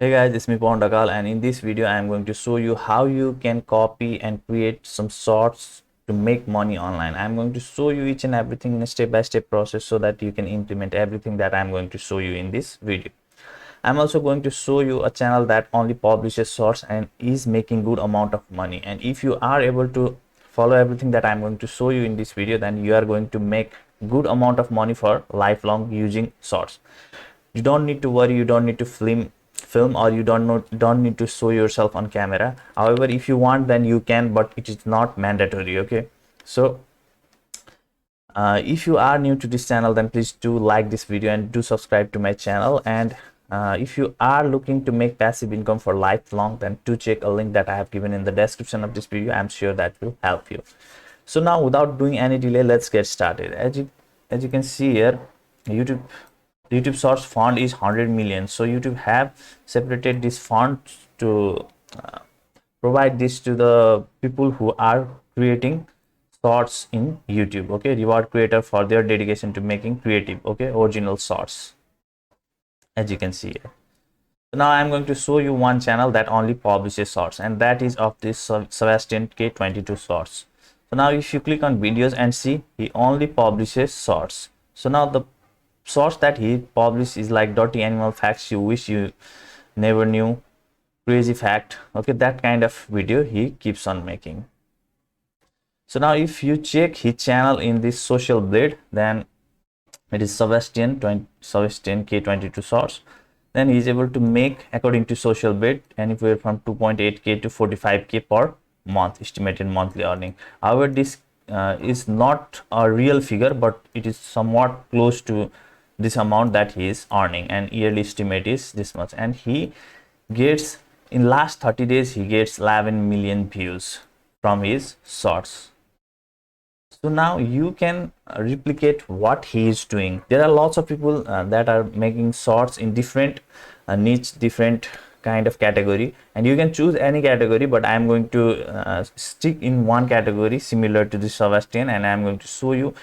Hey guys, it's me Pondakal, and in this video I am going to show you how you can copy and create some shorts to make money online. I'm going to show you each and everything in a step-by-step process so that you can implement everything that I'm going to show you in this video. I'm also going to show you a channel that only publishes shorts and is making good amount of money. And if you are able to follow everything that I'm going to show you in this video, then you are going to make good amount of money for lifelong using shorts. You don't need to worry, you don't need to film, or you don't need to show yourself on camera. However, if you want, then you can, but it is not mandatory. Okay, so if you are new to this channel, then please do like this video and do subscribe to my channel. And if you are looking to make passive income for lifelong, then do check a link that I have given in the description of this video. I'm sure that will help you. So now, without doing any delay, let's get started. As you can see here, YouTube source fund is 100 million. So YouTube have separated this fund to provide this to the people who are creating shorts in YouTube. Okay, reward creator for their dedication to making creative, okay, original shorts, as you can see here. So now I'm going to show you one channel that only publishes shorts, and that is of this Sebastian K22 shorts. So now if you click on videos and see, he only publishes shorts. So now the shorts that he publishes is like dirty animal facts you wish you never knew, crazy fact, okay, that kind of video he keeps on making. So now if you check his channel in this social blade, then it is Sebastian K22 shorts. Then he is able to make, according to social blade, anywhere from 2.8k to 45k per month estimated monthly earning. However, this is not a real figure, but it is somewhat close to this amount that he is earning, and yearly estimate is this much. And he gets, in last 30 days he gets 11 million views from his shorts. So now you can replicate what he is doing. There are lots of people that are making shorts in different niche, different kind of category, and you can choose any category, but I am going to stick in one category similar to the Sebastian, and I am going to show you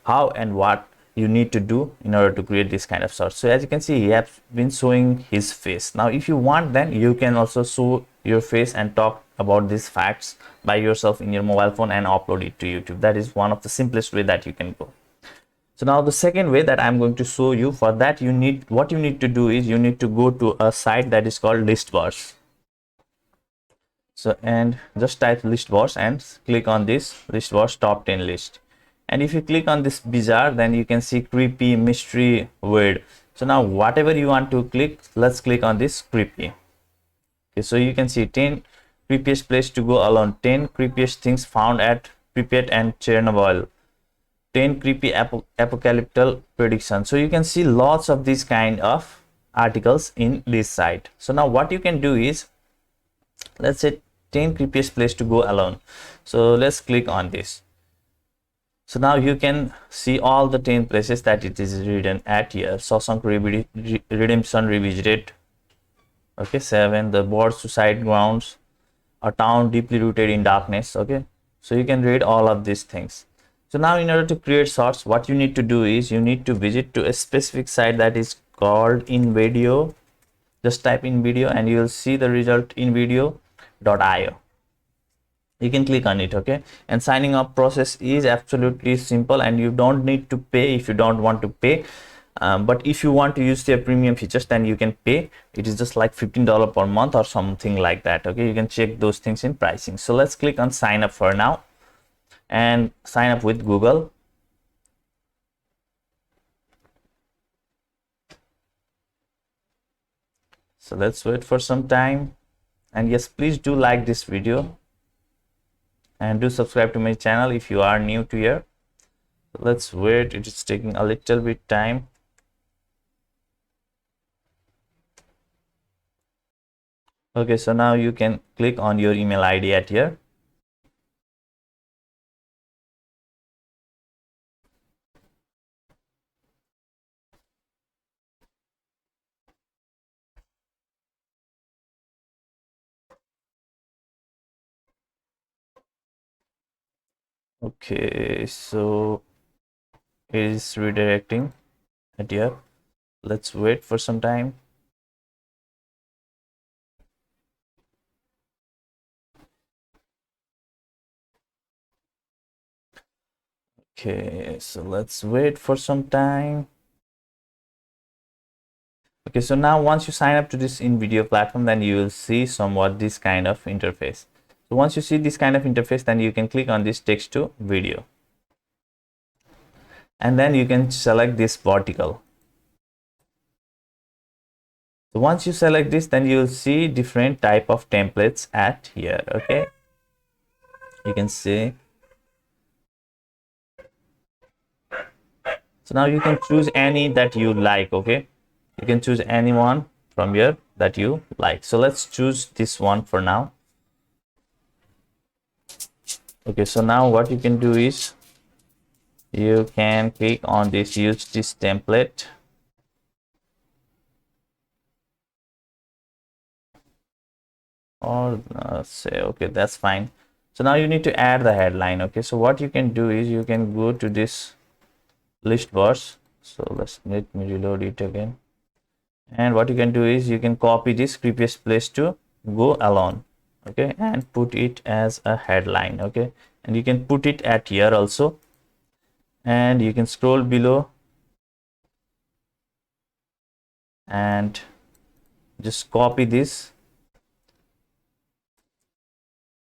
how and what you need to do in order to create this kind of shorts. So as you can see, he has been showing his face. Now if you want, then you can also show your face and talk about these facts by yourself in your mobile phone and upload it to YouTube. That is one of the simplest way that you can go. So now the second way that I'm going to show you, for that you need, what you need to do is you need to go to a site that is called Listverse. So and just type Listverse and click on this Listverse top 10 list. And if you click on this bizarre, then you can see creepy, mystery, weird. So now whatever you want to click, let's click on this creepy. Okay, so you can see 10 creepiest place to go alone, 10 creepiest things found at Pripyat and Chernobyl, 10 creepy apocalyptic predictions. So you can see lots of these kind of articles in this site. So now what you can do is, let's say 10 creepiest place to go alone. So let's click on this. So now you can see all the 10 places that it is written at here. Shawshank Redemption Revisited, okay, 7, the Board Suicide Grounds, a town deeply rooted in darkness. Okay, so you can read all of these things. So now in order to create shorts, what you need to do is you need to visit to a specific site that is called InVideo. Just type InVideo and you will see the result invideo.io. You can click on it, okay, and signing up process is absolutely simple, and you don't need to pay if you don't want to pay. But if you want to use their premium features, then you can pay. It is just like $15 per month or something like that. Okay, you can check those things in pricing. So let's click on sign up for now and sign up with Google. So let's wait for some time, and yes, please do like this video and do subscribe to my channel if you are new to here. Let's wait, it is taking a little bit time. Okay, so now you can click on your email ID at here. Okay, so it is redirecting at here. Let's wait for some time. Okay, so let's wait for some time. Okay, so now once you sign up to this InVideo platform, then you will see somewhat this kind of interface. So once you see this kind of interface, then you can click on this text to video, and then you can select this vertical. So once you select this, then you will see different type of templates at here. Okay, you can see. So now you can choose any that you like. Okay, you can choose anyone from here that you like. So let's choose this one for now. Okay, so now what you can do is you can click on this use this template, or say okay, that's fine. So now you need to add the headline. Okay, so what you can do is you can go to this list bars. So let me reload it again, and what you can do is you can copy this previous place to go alone. Okay, and put it as a headline. Okay, and you can put it at here also, and you can scroll below and just copy this,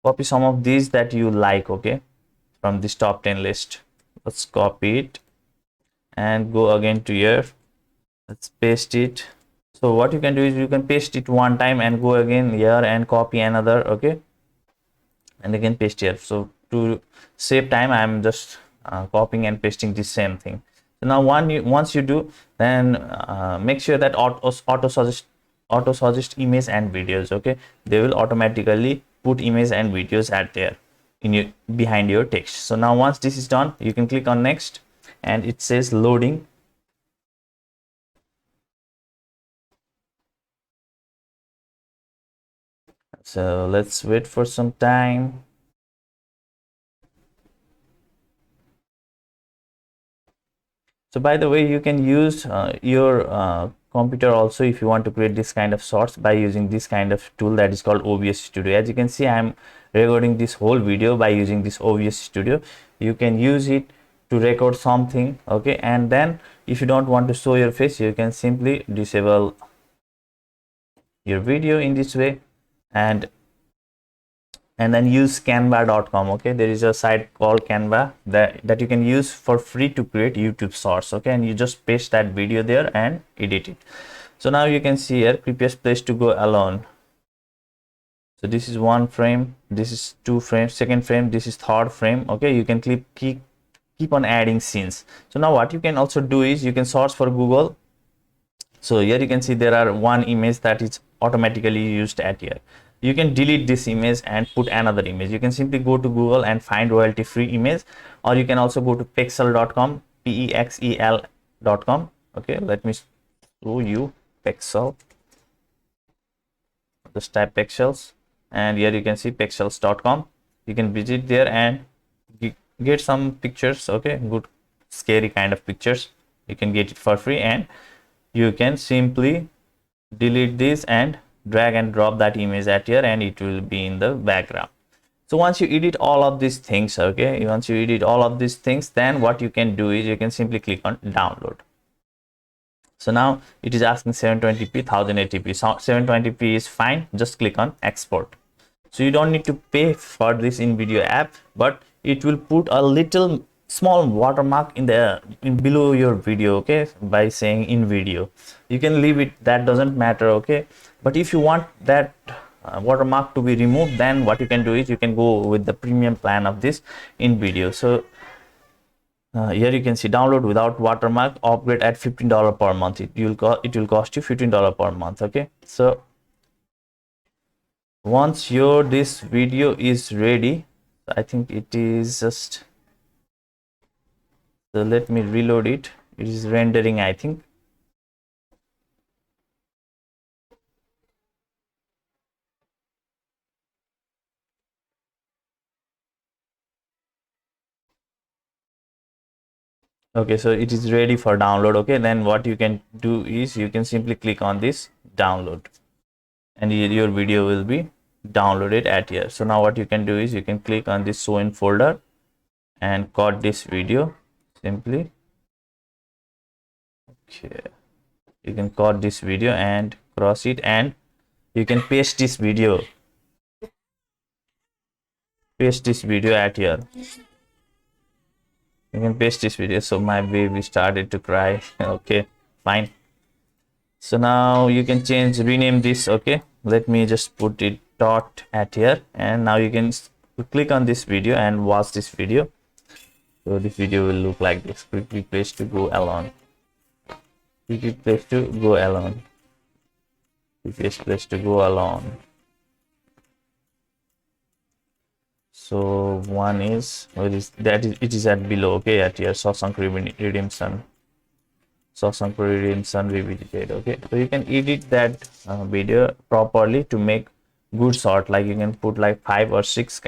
copy some of these that you like. Okay, from this top 10 list, let's copy it and go again to here. Let's paste it. So what you can do is you can paste it one time and go again here and copy another. Okay, and again paste here. So to save time, I'm just copying and pasting the same thing. So now once you do, then make sure that auto suggest image and videos. Okay, they will automatically put image and videos at there in your behind your text. So now once this is done, you can click on next, and it says loading. So let's wait for some time. So by the way, you can use your computer also if you want to create this kind of shorts by using this kind of tool that is called OBS Studio. As you can see, I am recording this whole video by using this OBS Studio. You can use it to record something. Okay, and then if you don't want to show your face, you can simply disable your video in this way, and then use canva.com. Okay, there is a site called Canva that you can use for free to create YouTube shorts. Okay, and you just paste that video there and edit it. So now you can see here previous place to go alone. So this is one frame, this is two frames, second frame, this is third frame. Okay, you can keep on adding scenes. So now what you can also do is you can search for Google. So here you can see there are one image that is automatically used at here. You can delete this image and put another image. You can simply go to Google and find royalty free image, or you can also go to pexel.com, pexel.com. Okay, let me show you Pexel. Just type pexels, and here you can see pexels.com. You can visit there and get some pictures. Okay, good scary kind of pictures. You can get it for free, and you can simply delete this and drag and drop that image at here, and it will be in the background. So once you edit all of these things, okay, once you edit all of these things, then what you can do is you can simply click on download. So now it is asking 720p, 1080p. So 720p is fine. Just click on export. So you don't need to pay for this InVideo app, but it will put a little small watermark in below your video. Okay, by saying InVideo. You can leave it, that doesn't matter. Okay, but if you want that watermark to be removed, then what you can do is you can go with the premium plan of this InVideo. So here you can see download without watermark, upgrade at $15 per month. It will cost you $15 per month. Okay, so once this video is ready, I think it is just, so let me reload it. It is rendering, I think. Okay, so it is ready for download. Okay, then what you can do is you can simply click on this download, and your video will be downloaded at here. So now what you can do is you can click on this show in folder and cut this video simply, okay, you can cut this video and cross it, and you can paste this video at here. You can paste this video. So my baby started to cry. Okay, fine. So now you can rename this. Okay, let me just put it dot at here, and now you can click on this video and watch this video. So this video will look like this. Quickly place to go alone. Quickly place to go alone. Quickly place to go alone. So one is, what is that? It is at below. Okay, at here, Shawshank Redemption. Shawshank Redemption Revisited. Okay, so you can edit that video properly to make good short. Like you can put like 5 or 6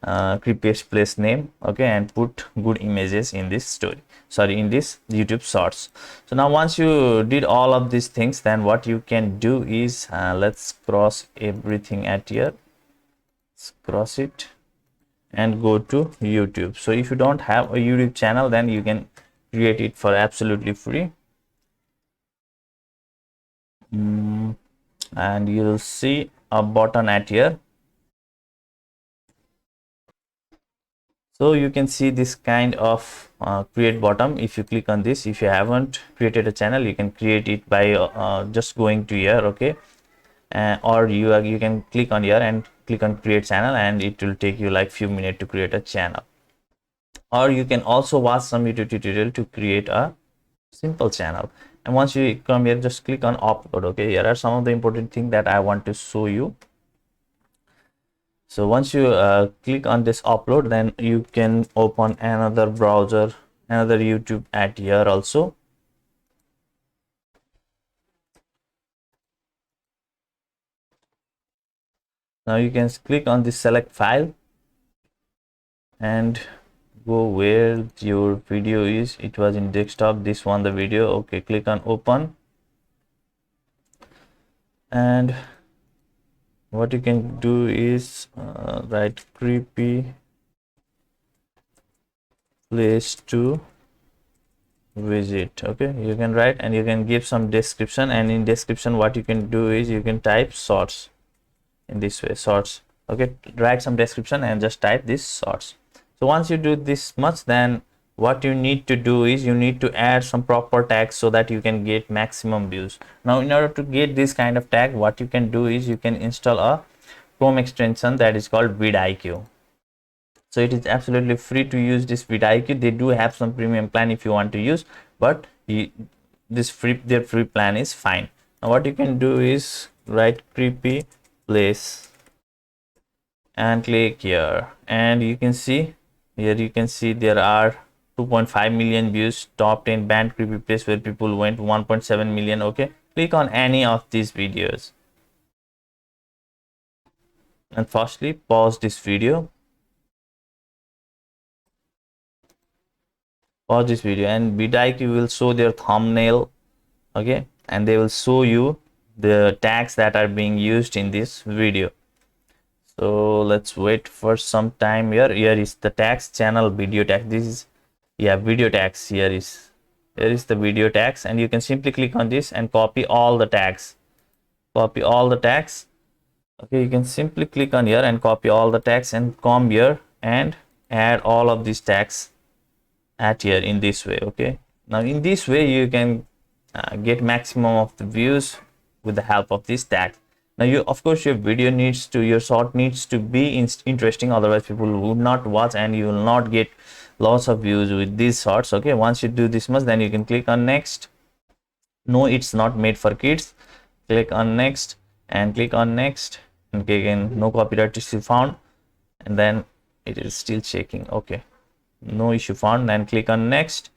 creepiest place name, okay, and put good images in this story. Sorry, in this YouTube shorts. So now once you did all of these things, then what you can do is let's cross everything at here. Let's cross it and go to YouTube. So if you don't have a YouTube channel, then you can create it for absolutely free. And you'll see a button at here. So you can see this kind of create button. If you click on this, if you haven't created a channel, you can create it by just going to here, okay, or you can click on here and click on create channel, and it will take you like few minutes to create a channel. Or you can also watch some YouTube tutorial to create a simple channel. And once you come here, just click on upload. Okay, here are some of the important things that I want to show you. So once you click on this upload, then you can open another browser, another YouTube at here also. Now you can click on this select file and go where your video is. It was in desktop, this one the video. Okay, click on open, and what you can do is write creepy place to visit. Okay, you can write, and you can give some description, and in description what you can do is you can type shorts in this way, shorts. Okay, write some description and just type this shorts. So once you do this much, then what you need to do is you need to add some proper tags so that you can get maximum views. Now in order to get this kind of tag, what you can do is you can install a Chrome extension that is called vidIQ. So it is absolutely free to use this vidIQ. They do have some premium plan if you want to use, but their free plan is fine. Now what you can do is write creepy place and click here, and you can see here, you can see there are 2.5 million views, top 10 banned creepy place where people went 1.7 million. Okay, click on any of these videos, and firstly pause this video, and vidIQ will show their thumbnail, okay, and they will show you the tags that are being used in this video. So let's wait for some time. Here is the tags, channel video tag. This is, yeah, video tags. Here is the video tags, and you can simply click on this and copy all the tags. Okay, you can simply click on here and copy all the tags and come here and add all of these tags at here in this way. Okay, now in this way you can get maximum of the views with the help of this tag. Now of course your short needs to be interesting, otherwise people would not watch and you will not get lots of views with these shorts. Okay, once you do this much, then you can click on next. No, it's not made for kids. Click on next and click on next, and again no copyright issue found, and then it is still checking. Okay, no issue found. Then click on next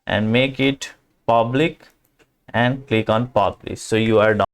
and make it public and click on publish. So you are done.